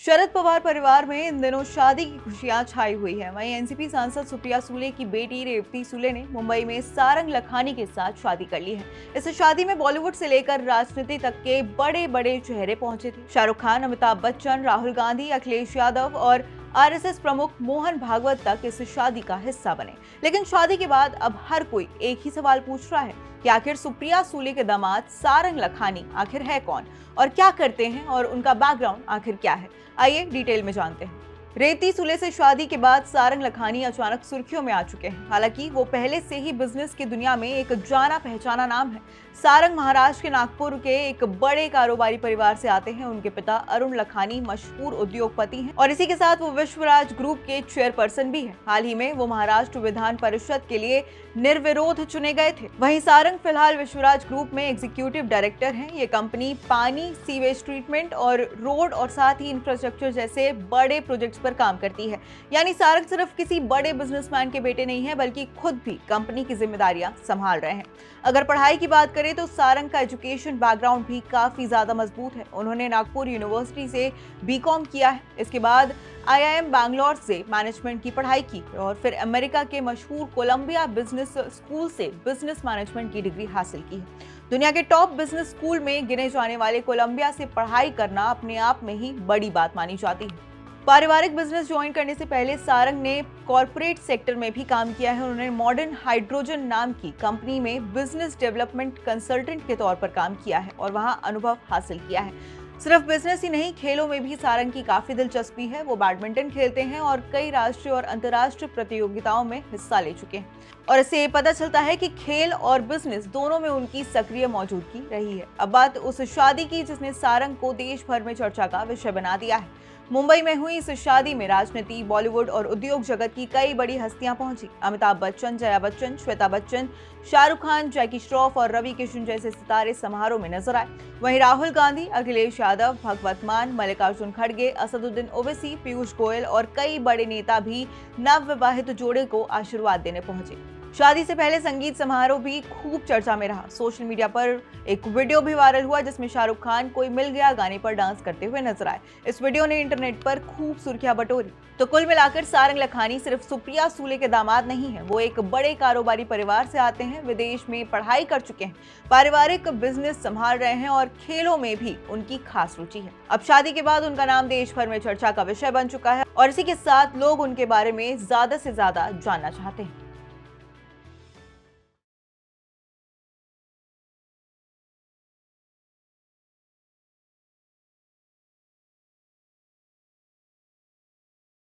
शरद पवार परिवार में इन दिनों शादी की खुशियां छाई हुई है। वहीं एनसीपी सांसद सुप्रिया सुले की बेटी रेवती सुले ने मुंबई में सारंग लखानी के साथ शादी कर ली है। इस शादी में बॉलीवुड से लेकर राजनीति तक के बड़े बड़े चेहरे पहुंचे थे। शाहरुख खान, अमिताभ बच्चन, राहुल गांधी, अखिलेश यादव और आरएसएस प्रमुख मोहन भागवत तक इस शादी का हिस्सा बने। लेकिन शादी के बाद अब हर कोई एक ही सवाल पूछ रहा है कि आखिर सुप्रिया सुले के दामाद सारंग लखानी आखिर है कौन और क्या करते हैं और उनका बैकग्राउंड आखिर क्या है। आइए डिटेल में जानते हैं। रेवती सुले से शादी के बाद सारंग लखानी अचानक सुर्खियों में आ चुके हैं। हालांकि वो पहले से ही बिजनेस की दुनिया में एक जाना पहचाना नाम है। सारंग महाराष्ट्र के नागपुर के एक बड़े कारोबारी परिवार से आते हैं। उनके पिता अरुण लखानी मशहूर उद्योगपति हैं और इसी के साथ वो विश्वराज ग्रुप के चेयरपर्सन भी हैं। हाल ही में वो महाराष्ट्र विधान परिषद के लिए निर्विरोध चुने गए थे। वहीं सारंग फिलहाल विश्वराज ग्रुप में एग्जीक्यूटिव डायरेक्टर हैं। ये कंपनी पानी, सीवेज ट्रीटमेंट और रोड और साथ ही इंफ्रास्ट्रक्चर जैसे बड़े प्रोजेक्ट्स पर काम करती है। यानी सारंग सिर्फ किसी बड़े बिजनेसमैन के बेटे नहीं है, बल्कि खुद भी कंपनी की जिम्मेदारियां संभाल रहे हैं। अगर पढ़ाई की बात करें तो सारंग का एजुकेशन बैकग्राउंड भी काफी ज्यादा मजबूत है। उन्होंने नागपुर यूनिवर्सिटी से बीकॉम किया है। इसके बाद आईआईएम बैंगलोर से मैनेजमेंट की पढ़ाई की और फिर अमेरिका के मशहूर कोलंबिया बिजनेस स्कूल से बिजनेस मैनेजमेंट की डिग्री हासिल की है। दुनिया के टॉप बिजनेस स्कूल में गिने जाने वाले कोलंबिया से पढ़ाई करना अपने आप में ही बड़ी बात मानी जाती है। पारिवारिक बिजनेस ज्वाइन करने से पहले सारंग ने कॉर्पोरेट सेक्टर में भी काम किया है। उन्होंने मॉडर्न हाइड्रोजन नाम की कंपनी में बिजनेस डेवलपमेंट कंसल्टेंट के तौर पर काम किया है और वहां अनुभव हासिल किया है। सिर्फ बिजनेस ही नहीं, खेलों में भी सारंग की काफी दिलचस्पी है। वो बैडमिंटन खेलते हैं और कई राष्ट्रीय और अंतर्राष्ट्रीय प्रतियोगिताओं में हिस्सा ले चुके हैं और इससे ये पता चलता है कि खेल और बिजनेस दोनों में उनकी सक्रिय मौजूदगी रही है। अब बात उस शादी की जिसने सारंग को देश भर में चर्चा का विषय बना दिया है। मुंबई में हुई इस शादी में राजनीति, बॉलीवुड और उद्योग जगत की कई बड़ी हस्तियां पहुंची। अमिताभ बच्चन, जया बच्चन, श्वेता बच्चन, शाहरुख खान, जैकी श्रॉफ और रवि किशन जैसे सितारे समारोह में नजर आए। वहीं राहुल गांधी, अखिलेश यादव, भगवत मान, मल्लिकार्जुन खड़गे, असदुद्दीन ओवैसी, पीयूष गोयल और कई बड़े नेता भी नवविवाहित जोड़े को आशीर्वाद देने पहुंचे। शादी से पहले संगीत समारोह भी खूब चर्चा में रहा। सोशल मीडिया पर एक वीडियो भी वायरल हुआ जिसमें शाहरुख खान कोई मिल गया गाने पर डांस करते हुए नजर आए। इस वीडियो ने इंटरनेट पर खूब सुर्खियां बटोरी। तो कुल मिलाकर सारंग लखानी सिर्फ सुप्रिया सुले के दामाद नहीं है, वो एक बड़े कारोबारी परिवार से आते हैं, विदेश में पढ़ाई कर चुके हैं, पारिवारिक बिजनेस संभाल रहे हैं और खेलों में भी उनकी खास रुचि है। अब शादी के बाद उनका नाम देश भर में चर्चा का विषय बन चुका है और इसी के साथ लोग उनके बारे में ज्यादा से ज्यादा जानना चाहते हैं।